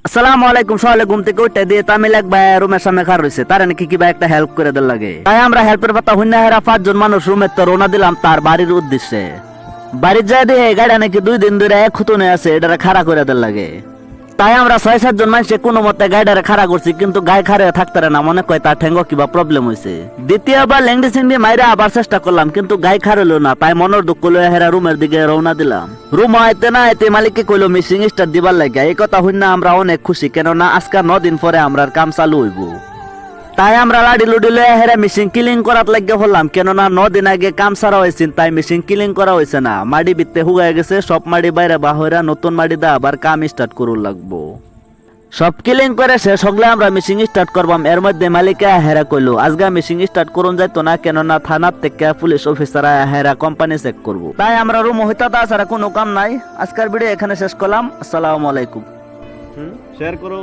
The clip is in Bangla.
আসসালামু আলাইকুম। সকালে ঘুম থেকে উঠে দিয়ে তামিল এক ভাই রুমের সামনে খার রয়েছে, তার নাকি কি ভাই একটা হেল্প করে দেওয়ার লাগে। তাই আমরা হেল্পের কথা হুন্না হেরা 5 জন মানুষ রুমের তো রওনা দিলাম তার বাড়ির উদ্দেশ্যে। বাড়ির যায় দিয়ে গাড়ি নাকি 2 দিন ধরে এক খুতুনে আছে, এটা খাড়া করে দেওয়ার লাগে। তাই আমরা 6-7 জন মানুষ কোনো মতে গাড়িটারে খাড়া করছি, কিন্তু গায়ে খাড়ে থাকতে না, মনে কয় তার ঠেঙ্গো কিবা প্রবলেম হয়েছে। দ্বিতীয়বার ল্যাংডি সিংডি মাইরে আবার চেষ্টা করলাম, কিন্তু গায়ে খাড়লো না। তাই মনের দুঃখ লয়ে হেরা রুমের দিকে রওনা দিলাম। রুম আইতে না আইতে মালিককে কইলো মিসিং স্টার দিবার লাগে। এই কথা শুনে আমরা অনেক খুশি, কেননা আজকে 9 দিন পরে আমরা কাম চালু হইব। তাই আমরা লাডি লুডি লয়ে হেরা মেশিন ক্লিন করার লাগে হলাম, কেননা 9 দিন আগে কাম সারা হয়েছে, তাই মেশিন ক্লিন করা হয়েছে না। মাটি বিতে হুগায় গেছে, সব মাটি বাইরে বাহরা নতুন মাটি দা আবার কাম স্টার্ট করুন লাগবো। সব ক্লিন করে শেষ হলে আমরা মেশিন স্টার্ট করবাম। এর মধ্যে মালিকা হেরা কইলো আজকে মেশিন স্টার্ট করুন যাইতো না, কেননা থানার থেকে পুলিশ অফিসার হেরা কোম্পানি চেক করবো। তাই আমরা রুম হইতা তাছাড়া কোনো কাম নাই। আজকের ভিডিও এখানে শেষ করলাম। আসসালামু আলাইকুম। শেয়ার করো।